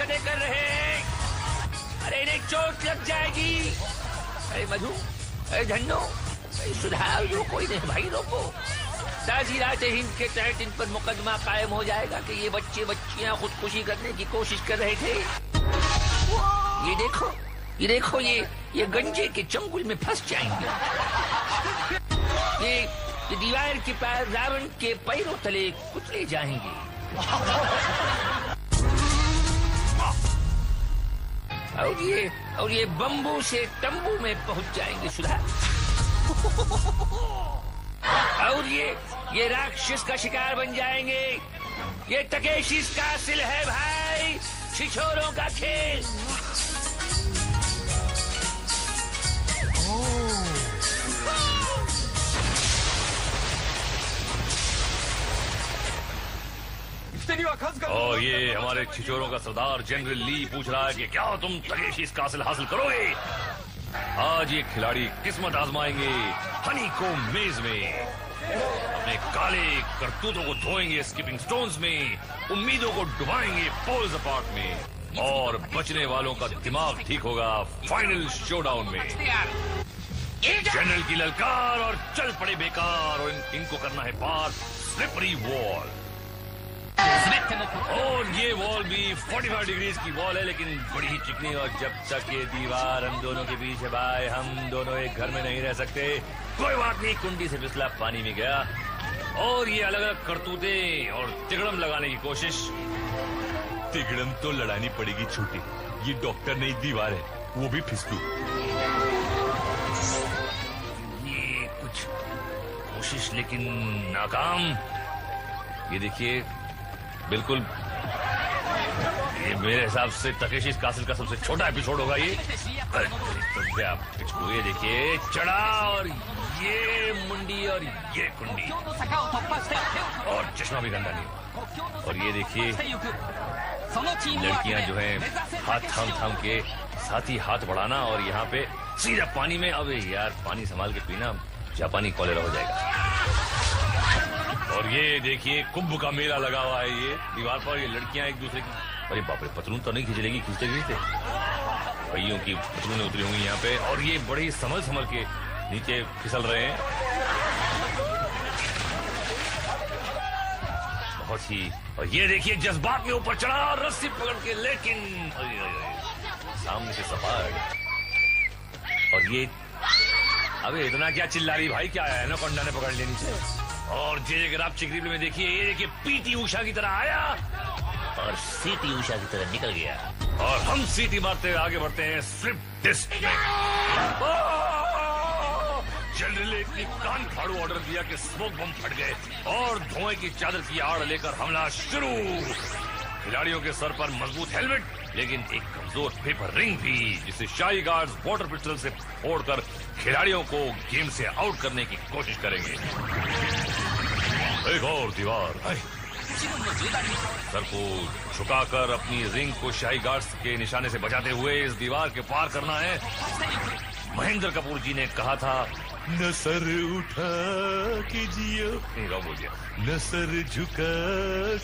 बातें कर रहे हैं? अरे इन्हें चोट लग जाएगी। अरे मधु, अरे धन्नो, अरे सुधार दो, कोई नहीं भाई, रोको। ताज़ीरात हिंद के तहत इन पर मुकदमा कायम हो जाएगा कि ये बच्चे बच्चियां खुदकुशी करने की कोशिश कर रहे थे। ये देखो, ये देखो, ये गंजे के चंगुल में फंस जाएंगे। ये दीवार के पार रावण के पैरों तले कुचले जाएंगे। और ये बम्बू से तंबू में पहुंच जाएंगे सुधा। और ये राक्षस का शिकार बन जाएंगे। ये तकेशी कासिल है भाई, छिछोरों का खेल। और ये हमारे छिछोरों का सरदार जनरल ली पूछ रहा है कि क्या तुम तकेशी कासिल हासिल करोगे? आज ये खिलाड़ी किस्मत आजमाएंगे हनी को मेज में। अपने काले करतूतों को धोएंगे स्किपिंग स्टोन्स में, उम्मीदों को डुबाएंगे पोल्स अपार्ट में, और बचने वालों का दिमाग ठीक होगा फाइनल शोडाउन में। जनरल की ललकार और चल पड़े बेकार, और इनको करना है पार स्लिपरी वॉल। और ये वॉल भी 45 डिग्रीज की वॉल है, लेकिन बड़ी ही चिकनी। और जब तक ये दीवार हम दोनों के बीच है भाई, हम दोनों एक घर में नहीं रह सकते। कोई बात नहीं, कुंडी से फिसला पानी में गया। और ये अलग अलग करतूते और तिगड़म लगाने की कोशिश। तिगड़म तो लड़ानी पड़ेगी छोटी, ये डॉक्टर नहीं दीवार है, वो भी फिसलू। ये कुछ कोशिश लेकिन नाकाम। ये देखिए, बिल्कुल ये मेरे हिसाब से तकेशी कासिल का सबसे छोटा एपिसोड होगा ये। तो ये देखिए, चढ़ा और ये मुंडी और ये कुंडी, और चश्मा भी गंदा नहीं। और ये देखिए, लड़कियां जो हैं हाथ थाम थाम के साथ ही हाथ बढ़ाना, और यहाँ पे सीधा पानी में। अबे यार, पानी संभाल के पीना, जापानी कॉलेरा हो जाएगा। और ये देखिए, कुंभ का मेला लगा हुआ है ये दीवार पर। ये लड़कियां एक दूसरे की, अरे बाप रे, पतलून तो नहीं खींच लेगी, खींचते खींचते पहियों की पतलूनें उतरी होंगी यहाँ पे। और ये बड़े ही संभल संभल के नीचे फिसल रहे हैं बहुत ही। और ये देखिए, जज्बात में ऊपर चढ़ा और रस्सी पकड़ के, लेकिन सामने से सपाट। और ये, अबे इतना क्या चिल्ला रही भाई, क्या है ना, कंडा ने पकड़ लेनी चाहिए। और जे ग्राफ चिकरी में देखिए, ये देखिए पीटी उषा की तरह आया और सीटी उषा की तरह निकल गया। और हम सीटी मारते आगे बढ़ते हैं स्लिप डिस्क में। जनरल ने इतनी कान फाड़ू ऑर्डर दिया कि स्मोक बम फट गए और धुएं की चादर की आड़ लेकर हमला शुरू। खिलाड़ियों के सर पर मजबूत हेलमेट, लेकिन एक कमजोर पेपर रिंग भी, जिसे शाही गार्ड्स वाटर पिस्टल से फोड़कर खिलाड़ियों को गेम से आउट करने की कोशिश करेंगे। एक और दीवार, सर को झुकाकर अपनी रिंग को शाही गार्ड्स के निशाने से बचाते हुए इस दीवार के पार करना है। महेंद्र कपूर जी ने कहा था, न सर उठा के जियो, बोल दिया, न सर झुका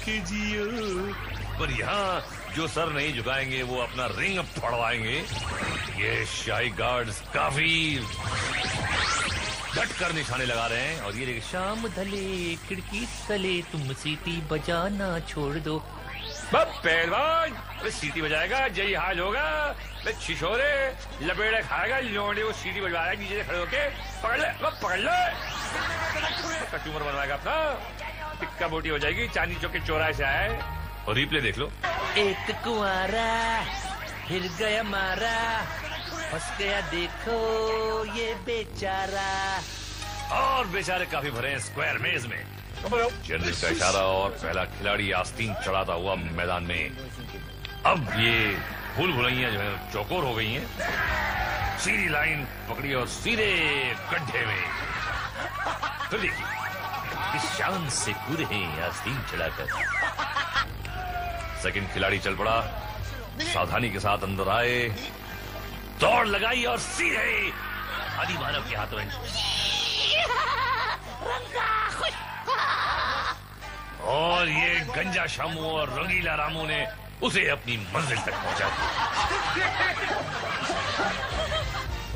के जियो। पर यहाँ जो सर नहीं झुकाएंगे वो अपना रिंग फड़वाएंगे। ये शाही गार्ड्स काफी डट कर निशाने लगा रहे हैं। और ये देखिए, शाम ढले खिड़की तले तुम सीटी बजाना छोड़ दो। पहलवान सीटी बजाएगा, यही हाल होगा। छिछोरे लपेड़े खाएगा, लोडे वो सीटी बजवा रहा है नीचे से खड़े होके। पकड़ ले, पकड़ ले। कचूमर बनवाएगा अपना, टिक्का बोटी हो जाएगी। चांदी चौक के चौराहे से आए। और रिप्ले देख लो, एक कुंवारा हिर गया मारा, फंस गया देखो ये बेचारा। और बेचारे काफी भरे हैं स्क्वायर मेज में। जनरल का इशारा और पहला खिलाड़ी आस्तीन चढ़ाता हुआ मैदान में। अब ये भूल भुलैया जो है चौकोर हो गई हैं। सीधी लाइन पकड़ी और सीधे गड्ढे में। तो देखिए, इस शान से कूदे हैं आस्तीन चढ़ाकर। सेकंड खिलाड़ी चल पड़ा, सावधानी के साथ अंदर आए, दौड़ लगाई और सीधे आदि मानव के हाथों में। और ये गंजा शामू और रंगीला रामू ने उसे अपनी मंजिल तक पहुंचा दिया।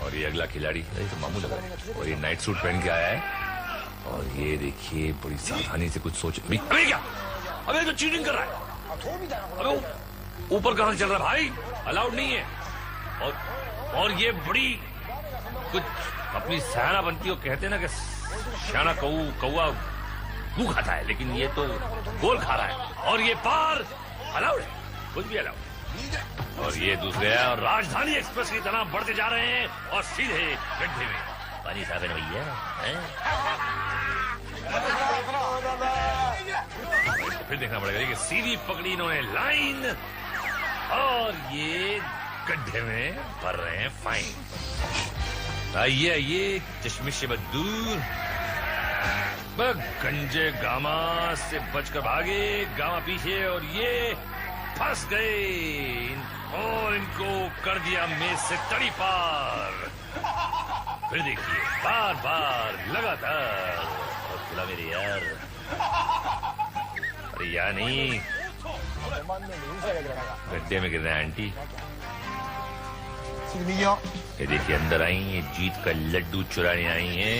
और ये अगला खिलाड़ी तो मामू लग रहा है, और ये नाइट सूट पहन के आया है, और ये देखिए बड़ी सावधानी से कुछ सोच। अबे क्या, अबे तो चीटिंग कर रहा है। अबे ऊपर कहां चल रहा है भाई, अलाउड नहीं है। और ये बड़ी कुछ अपनी सयाना बनती हो, कहते ना कि शाना कौवा गू खाता है, लेकिन ये तो गोल खा रहा है। और ये पार अलाउड है, कुछ भी अलाउड। और ये दूसरे है, और राजधानी एक्सप्रेस की तरह बढ़ते जा रहे हैं और सीधे गड्ढे में। पानी साफ है भैया, फिर देखना पड़ेगा कि सीधी पकड़ी इन्होंने लाइन, और ये गड्ढे में भर रहे हैं फाइन। आइए आइए चश्मे से दूर, गंजे गामा से बचकर भागे, गामा पीछे, और ये फंस गए और इनको कर दिया मेज से तड़ी पार। फिर देखिए बार बार लगातार, और खुला मेरे यार, अरे यार नहीं, गड्ढे में गिर रहे हैं आंटी। ये देखिए अंदर आई, ये जीत का लड्डू चुराने आई हैं।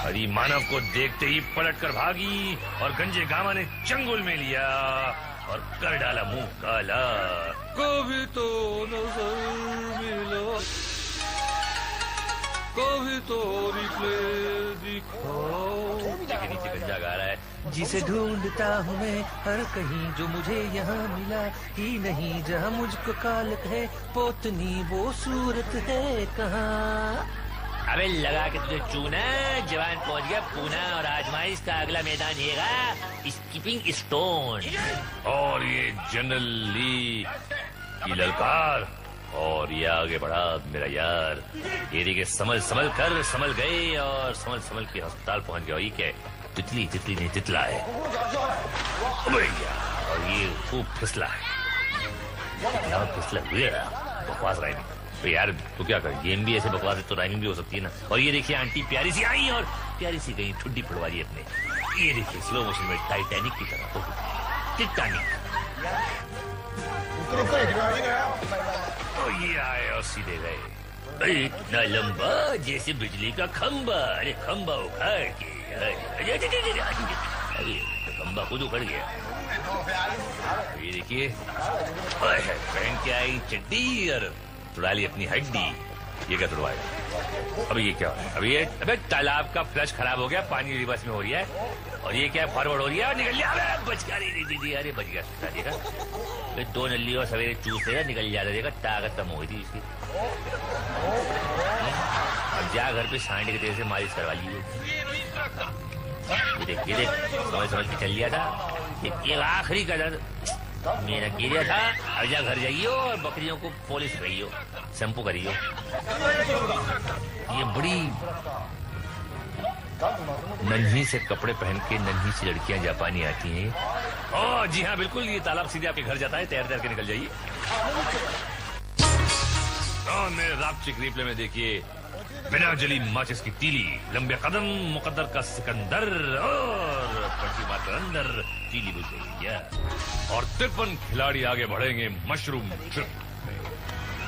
हरी मानव को देखते ही पलट कर भागी, और गंजे गामा ने चंगुल में लिया और कर डाला मुंह काला। कभी तो नजर मिला, कभी तो रिप्ले दिखाओ। देखिए नीचे गंजा गा रहा है, जिसे ढूंढता हूँ मैं हर कहीं, जो मुझे यहाँ मिला ही नहीं, जहाँ मुझको कालक है पोतनी, वो सूरत है कहाँ। अबे लगा के तुझे चूना, जवान पहुंच गया पूना, और आजमाइश का अगला मैदान येगा स्कीपिंग स्टोन। और ये जनरल ली की ललकार, और ये आगे बढ़ा मेरा यार। ये देखिए संभल गए, और संभल के अस्पताल पहुंच गया। ये क्या, तितली नहीं तितला है। और ये खूब फिसला है, फिसला हुए बकवास राइमिंग। तो यार तो क्या कर, गेम भी ऐसे बकवास है तो राइमिंग भी हो सकती है ना। और ये देखिए आंटी प्यारी सी आई, और प्यारी सी गई ठुड्डी फुड़वा दी अपने। ये देखिए स्लो मोशन में टाइटैनिक की तरह, टिटानिक। ये आए और सीधे गए, इतना लंबा जैसे बिजली का खंबा। अरे खंबा उखाड़ के, खंबा खुद उखड़ गया। ये देखिए पहन के आई चड्डी और तुड़ा ली अपनी हड्डी। ये क्या तुड़वाएगा? अभी ये क्या है? अबे तालाब का फ्लश खराब हो गया, पानी रिवर्स में हो रही है, और ये क्या फॉरवर्ड हो रही है, और निकल लिया। बच गया, दीदी अरे बच गया, देखा दो नली और सवेरे चूस देगा, निकल जाता, देखा ताकत कम हो गई थी इसकी। अब जा घर पे सांडे के तेल से मालिश करवा लीजिए। ये देख समझ के चल लिया था, एक आखिरी कदर मेरा गिरा था। अब जा घर जाइयो और बकरियों को पॉलिश करियो, शैम्पू करियो। ये बड़ी नन्ही से कपड़े पहन के नन्ही सी लड़कियां जापानी आती हैं। ओह जी हाँ बिल्कुल, ये तालाब सीधे आपके घर जाता है, तैर के निकल जाइए। मेरे रापचिक रिप्ले में देखिए, बिना जली माचिस की तीली, लंबे कदम, मुकद्दर का सिकंदर, और पट्टी मात्र अंदर तीली बुझ गई। और 53 खिलाड़ी आगे बढ़ेंगे मशरूम ट्रिप में।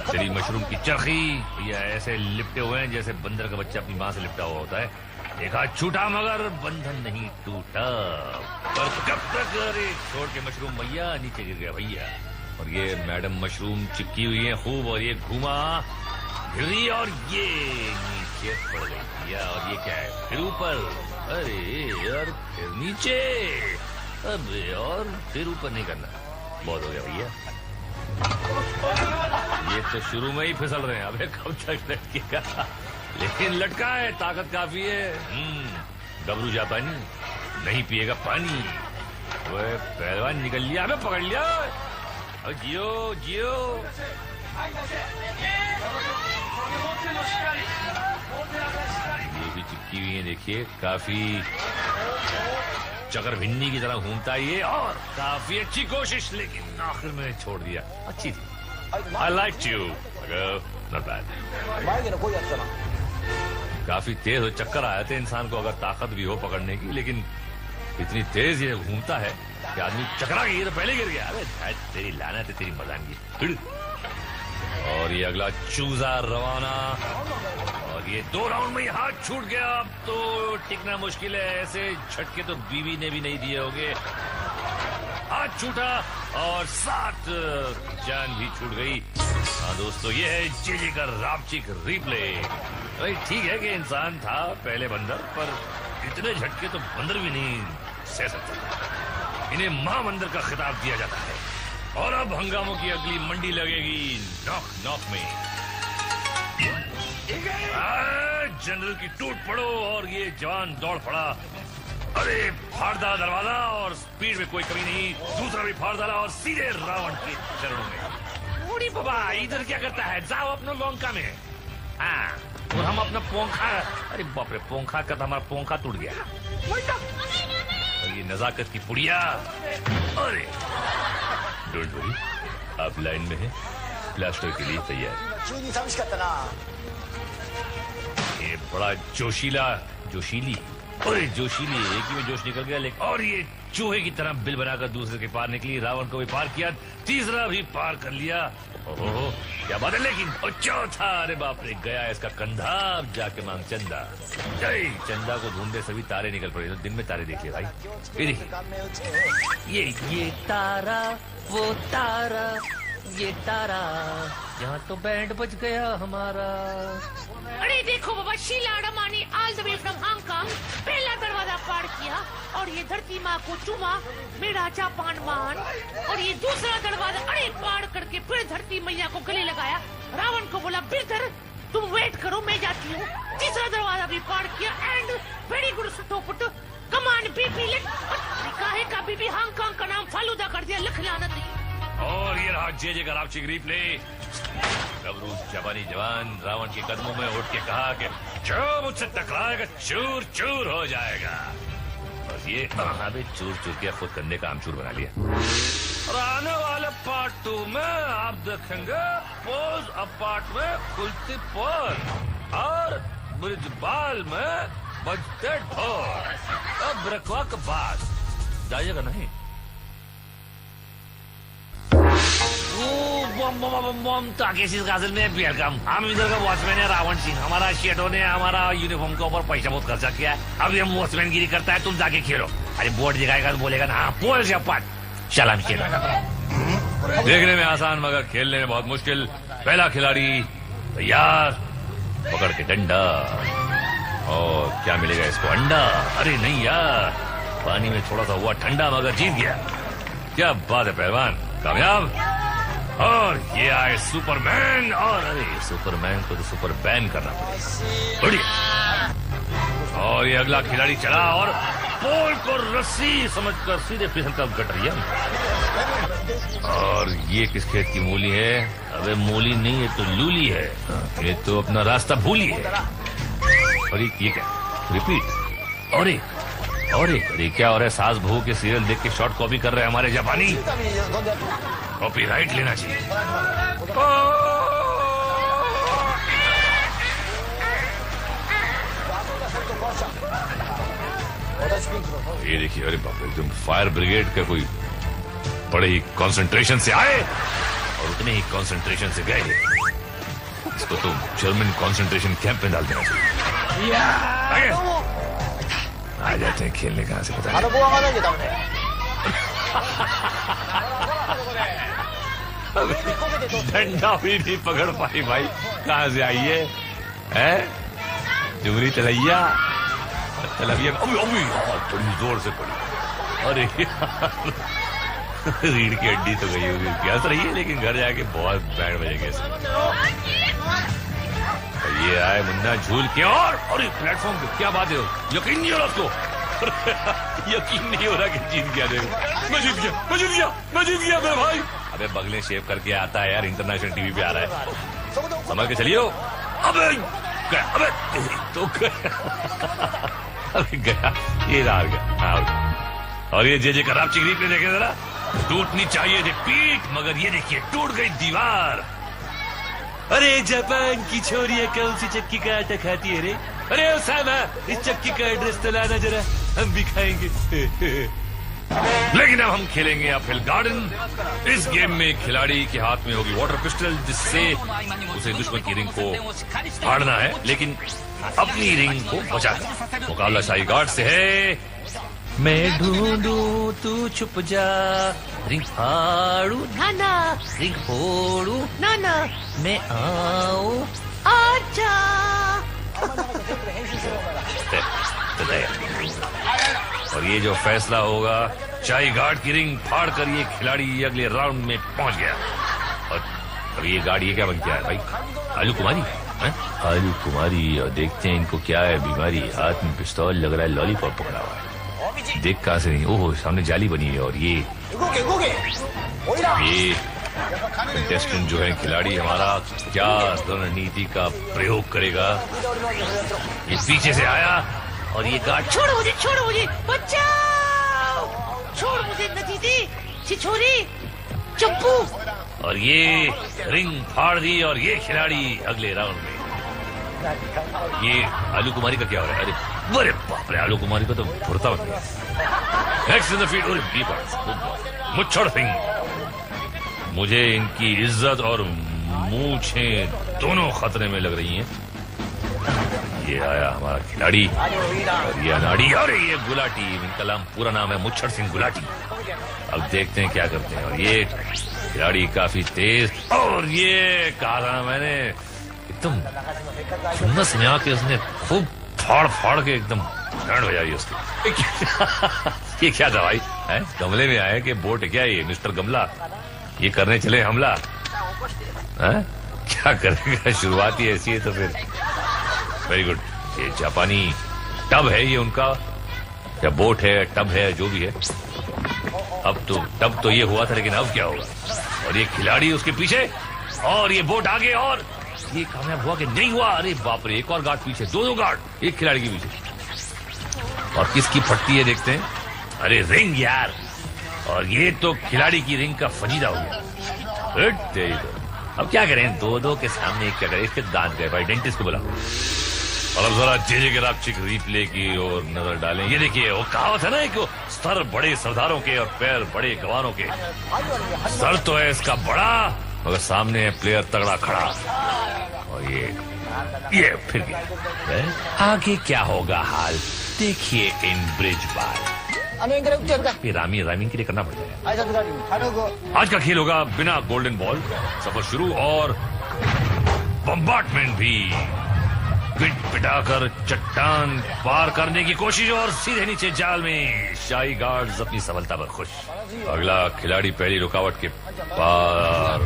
चली मशरूम की चरखी, या ऐसे लिपटे हुए हैं जैसे बंदर का बच्चा अपनी माँ से लिपटा हुआ होता है। देखा छूटा मगर बंधन नहीं टूटा, पर कब तक अरे छोड़ के मशरूम भैया नीचे गिर गया भैया। और ये मैडम मशरूम चिपकी हुई है खूब, और ये घूमा गिरी, और ये नीचे पड़ गई भैया। और ये क्या है, फिर ऊपर, अरे यार फिर नीचे, अबे और फिर ऊपर नहीं करना, बहुत हो गया भैया। ये तो शुरू में ही फिसल रहे हैं, अबे कब तक लटकेगा, लेकिन लटका है, ताकत काफी है। गबरू जापानी नहीं पिएगा पानी, वह पहलवान निकल लिया, अबे पकड़ लिया, अब जियो जियो। ये भी चिपकी हुई है देखिए, काफी चकर भिन्नी की तरह घूमता है ये, और काफी अच्छी कोशिश, लेकिन आखिर में छोड़ दिया। अच्छी थी, I liked you, not bad। काफी तेज हो, चक्कर आए थे इंसान को, अगर ताकत भी हो पकड़ने की, लेकिन इतनी तेज ये घूमता है कि आदमी चकरा गया तो पहले गिर गया। अरे तेरी लानत है, तेरी मजानगी। और ये अगला चूजा रवाना, और ये 2 राउंड में ही हाथ छूट गया। अब तो टिकना मुश्किल है, ऐसे झटके तो बीवी ने भी नहीं दिए होंगे। हाथ छूटा और 7 जान भी छूट गई। हाँ दोस्तों, ये है जेजे का रापचिक रिप्ले। भाई ठीक है कि इंसान था पहले बंदर, पर इतने झटके तो बंदर भी नहीं सह सकता। इन्हें महाबंदर का खिताब दिया जाता है। और अब हंगामों की अगली मंडी लगेगी नॉक नॉक में। जनरल की टूट पड़ो, और ये जवान दौड़ पड़ा। अरे फाड़ डाला दरवाजा, और स्पीड में कोई कमी नहीं, दूसरा भी फाड़ डाला और सीधे रावण के चरणों में। बूढ़ी बाबा इधर क्या करता है, जाओ अपना लौंका में। हाँ, और हम अपना पोंखा, अरे बाप रे, पोंखा का तो हमारा पोंखा टूट गया। और ये नजाकत की पुड़िया। अरे डोंट वरी, आप लाइन में हैं, प्लास्टर के लिए तैयार। ये बड़ा जोशीली, अरे जोशीली, एक ही में जोश निकल गया। लेकिन और ये चूहे की तरह बिल बनाकर दूसरे के पार निकली। रावण को भी पार किया, तीसरा भी पार कर लिया। ओहो क्या बात है। लेकिन चौथा, अरे बाप रे, गया इसका कंधा। अब जाके मांग चंदा। जय चंदा को ढूंढे सभी तारे निकल पड़े। तो दिन में तारे देखिए भाई। ये तारा, वो तारा, ये तारा, यहाँ तो बैंड बज गया हमारा। अरे देखो बाबा, Sheela Admani all the way from Hong पहला दरवाजा पार किया, और ये धरती माँ को चूमा, मेरा जापान मान। और ये दूसरा दरवाजा अरे पार करके फिर धरती मैया को गले लगाया। रावण को बोला, बिरधर तुम वेट करो, मैं जाती हूँ। तीसरा दरवाजा भी पार किया, एंड वेरी गुड सुटोपुट, कमान बीबी लेट। काहे का बीबी हांगकांग का नाम फालूदा कर दिया, लख लानत। और ये रहा जेजे का रापचिक रिप्ले। गबरू जापानी जवान रावण के कदमों में उठ के कहा कि जो मुझसे टकराएगा चूर चूर हो जाएगा। बस ये अबे चूर चूर के खुद कंधे का आमचूर बना लिया। और आने वाले पार्ट 2 में आप देखेंगे पोज अपार्ट में खुलती पोज, और ब्रिजबाल में बजते ढोल। अब ब्रेकवा के बाद जाइएगा नहीं। हम इधर का वॉचमैन है रावण सिंह। हमारा शेडो ने हमारा यूनिफॉर्म के ऊपर पैसा बहुत खर्चा किया है। अभी हम वॉचमैन गिरी करता है, तुम जाके खेलो। अरे बोर्ड दिखाएगा तो बोलेगा ना, हाँ पोल से पाट चलान खेला। देखने में आसान मगर खेलने में बहुत मुश्किल। पहला खिलाड़ी तैयार, पकड़ के डंडा। और क्या मिलेगा इसको, अंडा? अरे नहीं यार, पानी में थोड़ा सा हुआ ठंडा, मगर जीत गया। क्या बात है पहलवान, कामयाब। और ये आए सुपरमैन, और अरे सुपरमैन को तो सुपर बैन करना पड़ेगा। बढ़िया। और ये अगला खिलाड़ी चला, और पोल को रस्सी समझकर सीधे फिसल कर गटरिया। और ये किस खेत की मूली है? अबे मूली नहीं, ये तो लूली है। ये तो अपना रास्ता भूली है। और ये क्या, रिपीट। और एक क्या हो रहा है? सास बहू के सीरियल देख के शॉर्ट कॉपी कर रहे हैं हमारे जापानी। कॉपीराइट लेना चाहिए। ये देखिए, अरे बाप रे, एकदम फायर ब्रिगेड का कोई बड़े ही कंसंट्रेशन से आए और उतने ही कंसंट्रेशन से गए। इसको तो जर्मन कंसंट्रेशन कैंप में डाल देना चाहिए। आ जाते हैं खेलने, कहाँ से पता डंडा भी नहीं पकड़ पाई भाई, कहाँ से आई है? जुमरी तलैया बड़ी जोर से पड़ी। अरे रीढ़ की हड्डी तो गई होगी, क्या रही है, लेकिन घर जाके बहुत बैंड बजेंगे। ये आए मुन्ना झूल के, और प्लेटफॉर्म पे क्या बात है, यकीन नहीं हो रहा उसको। यकीन नहीं हो रहा कि जीत गया। देखो, मैं जीत गया मेरे भाई। अबे बगले शेव करके आता है यार, इंटरनेशनल टीवी पे आ रहा है, समझ के चलियो। अबे तो अबे गया, ये हार गया। और ये जे का रापचिक रिप्ले देखे जरा, टूटनी चाहिए थी पीठ, मगर ये देखिए टूट गई दीवार। अरे जापान की छोरियां कौन सी चक्की का आटा खाती है रे? अरे उसामा, इस चक्की का एड्रेस तो लाना जरा, हम भी खाएंगे। लेकिन अब हम खेलेंगे अपहिल गार्डन। इस गेम में खिलाड़ी के हाथ में होगी वाटर पिस्टल, जिससे उसे दुश्मन की रिंग को फाड़ना है, लेकिन अपनी रिंग को बचाकर। मुकाबला शाही गार्ड से है। मैं ढूंढूं तू छुप जा, रिंग फाड़ू नाना, रिंग फोड़ू नाना, मैं आऊं आजा। और ये जो फैसला होगा, शाही गार्ड की रिंग फाड़ कर ये खिलाड़ी अगले राउंड में पहुंच गया। और ये गार्ड ये क्या बन गया है भाई? आलू कुमारी है? आलू कुमारी। और देखते हैं इनको क्या है बीमारी। हाथ में पिस्तौल लग रहा है, लॉलीपॉप पकड़ा हुआ है। देख कहां से नहीं, ओह सामने जाली बनी है। और ये कंटेस्टेंट जो है खिलाड़ी हमारा, क्या रणनीति का प्रयोग करेगा? ये पीछे से आया और ये गार्ड छोड़ो मुझे, बचाओ! छोड़ मुझे नतीजे, छिछोरी, चप्पू। और ये रिंग फाड़ दी। और ये खिलाड़ी अगले राउंड में। ये आलू कुमारी का क्या हो रहा है? अरे बाप रे, आलू कुमारी का तो भुरता बन गया। Next in the field, मुच्छड़ Singh. मुझे इनकी इज्जत और मूंछें दोनों खतरे में लग रही हैं। ये आया हमारा खिलाड़ी और ये अनाड़ी और ये गुलाटी। इनका नाम पूरा नाम है मुच्छड़ सिंह गुलाटी। अब देखते हैं क्या करते हैं। और ये खिलाड़ी काफी तेज। और ये कहा था मैंने, एकदम खुन्नस में आके उसने खूब फाड़ फाड़ के एकदम बैंड बजाई उसकी। ये क्या था भाई? है गमले में आए कि बोट क्या है ये मिस्टर गमला? ये करने चले हमला? है क्या करेगा? शुरुआत ही ऐसी है तो फिर वेरी गुड। ये जापानी टब है, ये उनका, या बोट है, टब है, जो भी है। अब तो टब तो ये हुआ था, लेकिन अब क्या होगा? और ये खिलाड़ी उसके पीछे और ये बोट आगे। और ये कामयाब हुआ कि नहीं हुआ? अरे बाप रे, एक और गार्ड पीछे, दो गार्ड एक खिलाड़ी के पीछे। और किसकी फटती है देखते हैं। अरे रिंग यार। और ये तो खिलाड़ी की रिंग का फजीदा हो गया। अब क्या करें, दो के सामने क्या करें? इसके दांत गए भाई, डेंटिस्ट को बुला। और अब जरा जे के रापचिक रिप्ले की ओर नजर डालें। ये देखिए, वो कहावत है ना, एक सर बड़े सरदारों के और पैर बड़े गवारों के। सर तो है इसका बड़ा, मगर सामने है प्लेयर तगड़ा खड़ा। और ये फिर गया। आगे क्या होगा हाल देखिए इन ब्रिज बार। ये रामिंग के लिए करना पड़ेगा। आज का खेल होगा बिना गोल्डन बॉल। सफर शुरू और बम्बार्टमेंट भी। पिट पिटाकर चट्टान पार करने की कोशिश और सीधे नीचे जाल में। शाही गार्ड्स अपनी सफलता पर खुश। अगला खिलाड़ी पहली रुकावट के पार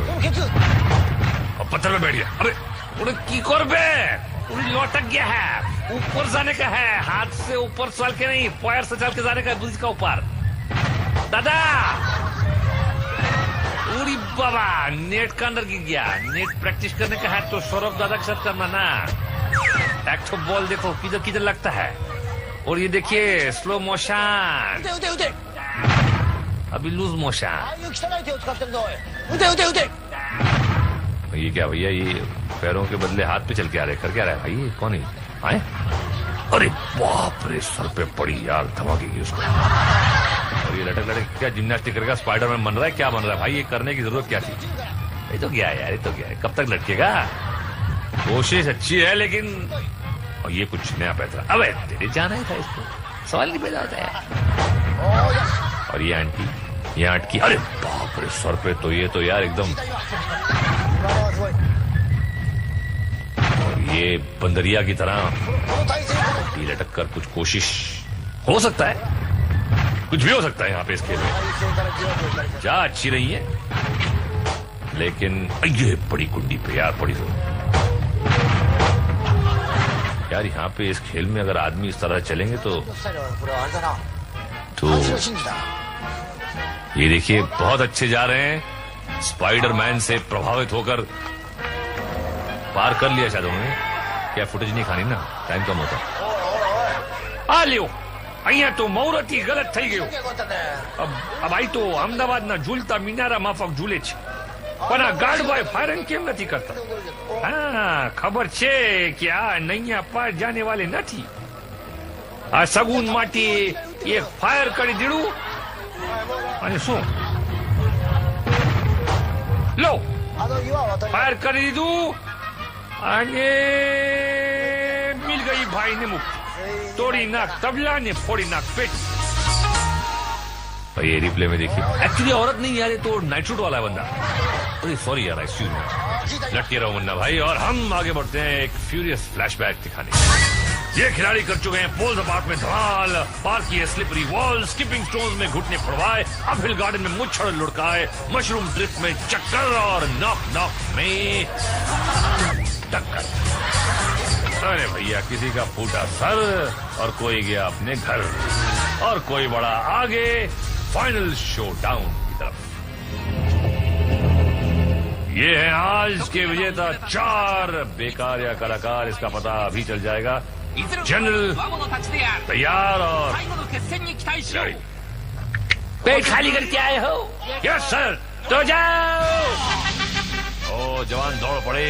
और पत्थर में बैठ गया। अबे उन्हें की करबे, उन्हें लौटक गया है। ऊपर जाने का है, हाथ से ऊपर चल के नहीं, पैर से चल के जाने का है, ब्रिज का ऊपर। दादा उड़ी बाबा, नेट का अंदर गिर गया। नेट प्रैक्टिस करने का है तो सौरभ दादा के साथ करना ना। एक तो बॉल देखो किधर किधर लगता है। और ये देखिए स्लो मोशन, अभी लूज मोशन। ये क्या भैया, ये पैरों के बदले हाथ पे चल के आ रहे, कर क्या रहा है भाई? ये कौन है आए? अरे बाप रे, सर पे पड़ी यार, धमाके की उसको। और ये लटक लटक क्या जिम्नास्टिक करेगा? स्पाइडरमैन बन रहा है? क्या बन रहा है भाई? ये करने की जरूरत क्या थी? ये तो क्या है यार, ये तो क्या है? कब तक लटकेगा? कोशिश अच्छी है लेकिन और ये कुछ नया पैतरा। अबे तेरे जाना ही था इसको, सवाल नहीं पैदा होता है। और ये आंटी, ये आंटी, अरे बाप रे, सर पे तो ये तो यार एकदम। और ये बंदरिया की तरह लटक कर कुछ कोशिश हो सकता है, कुछ भी हो सकता है यहाँ पे इस खेल में। जा अच्छी रही है लेकिन ये बड़ी कुंडी पे यार, बड़ी यार यहाँ पे इस खेल में अगर आदमी इस तरह चलेंगे तो ये देखिए बहुत अच्छे जा रहे हैं। स्पाइडरमैन से प्रभावित होकर पार कर लिया शायद उन्होंने। क्या फुटेज नहीं खानी ना, टाइम कम होता। आ लियो અહીંયા તો મુહૂર્તથી ગલત થઈ ગયું। अब आई तो अहमदाबाद ना झूलता मिनारा माफक झूले छे। પણ આ ગાર્ડ બોય ફાયરિંગ કેમ નથી કરતા? હા, ખબર છે કે આ નૈયા પાર જાને વાલે નથી. આ સગુન માટે એક ફાયર કરી દીધું અને શું લો ફાયર કરી દીધું અને મિલ ગઈ ભાઈ ને મુક્તિ. तोड़ी नाक तबला ने फोड़ी नाक पेट. ये रिप्ले में देखिए, एक्चुअली औरत नहीं यार, ये तो नाइट शूट वाला है बंदा. अरे सॉरी यार, एक्सक्यूज मी. लटके रहो मुन्ना भाई. और हम आगे बढ़ते हैं एक फ्यूरियस फ्लैशबैक दिखाने. ये खिलाड़ी कर चुके हैं पोल्स अपार्ट में धमाल, पार किए स्लिपरी वॉल, स्किपिंग स्टोन्स में घुटने फड़वाए, अपहिल गार्डन में मुच्छड़ लुढ़काए, मशरूम ड्रिफ्ट में चक्कर और नॉक नॉक में टक्कर. अरे भैया, किसी का फूटा सर और कोई गया अपने घर और कोई बड़ा आगे फाइनल शो डाउन की तरफ. ये है आज के विजेता 4 बेकार या कलाकार. इसका पता अभी चल जाएगा. जनरल तैयार और खिलाड़ी. पेट खाली करके आए हो? Yes sir. तो जाओ. ओ जवान दौड़ पड़े.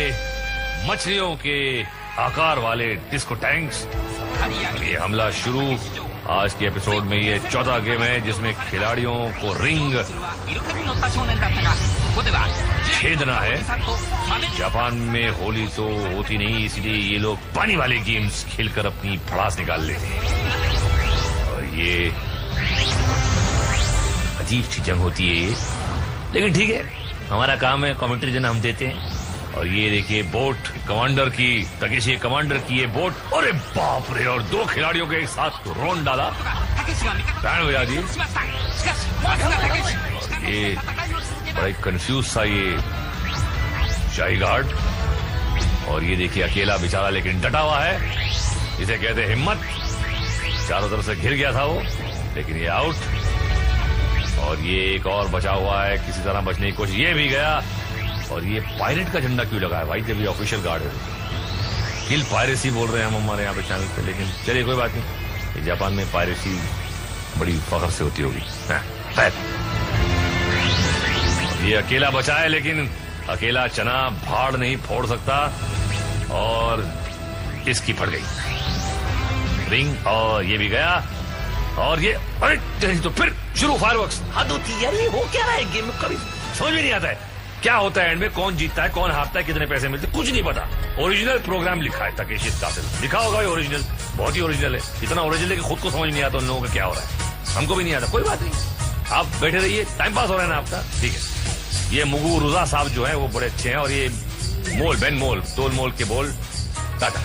मछलियों के आकार वाले डिस्को टैंक्स. ये हमला शुरू. आज के एपिसोड में ये 14 गेम है जिसमें खिलाड़ियों को रिंग छेदना है. जापान में होली तो होती नहीं, इसलिए ये लोग पानी वाले गेम्स खेलकर अपनी भड़ास निकाल लेते हैं. और ये अजीब सी जंग होती है ये, लेकिन ठीक है, हमारा काम है, कमेंट्री देना हम देते हैं. और ये देखिए बोट कमांडर की, तकेशी कमांडर की ये बोट. अरे बाप रे, और 2 खिलाड़ियों के एक साथ रोन डाला, बैंड बजा दी. ये बड़ा कंफ्यूज सा ये शाही गार्ड. और ये देखिए अकेला बेचारा लेकिन डटा हुआ है. इसे कहते हिम्मत. चारों तरफ से घिर गया था वो, लेकिन ये आउट. और ये एक और बचा हुआ है, किसी तरह बचने की कोशिश. ये भी गया. और ये पायरेट का झंडा क्यों लगा है भाई, जब ये ऑफिशियल गार्ड है? किल पायरेसी बोल रहे हैं हम हमारे यहाँ पे चैनल पे, लेकिन चलिए कोई बात नहीं. जापान में पायरेसी बड़ी फख्र से होती होगी. ये अकेला बचा है, लेकिन अकेला चना भाड़ नहीं फोड़ सकता. और इसकी फट गई रिंग. और ये भी गया. और ये अरे तो फिर शुरू फायरवर्क्स. हद होती है यार, ये हो क्या रहा है गेम में? कभी समझ में नहीं आता है क्या होता है एंड में, कौन जीतता है, कौन हारता है, कितने पैसे मिलते, कुछ नहीं पता. ओरिजिनल प्रोग्राम लिखा है तकेशी कातिल. लिखा होगा ये ओरिजिनल, बहुत ही ओरिजिनल है. इतना ओरिजिनल है कि खुद को समझ नहीं आता उन लोगों का क्या हो रहा है. हमको भी नहीं आता. कोई बात नहीं, आप बैठे रहिए, टाइम पास हो रहा है ना आपका, ठीक है. ये मुगु रुजा साहब जो है वो बड़े अच्छे हैं. और ये मोल बेन मोल तोल मोल के बोल टाटा.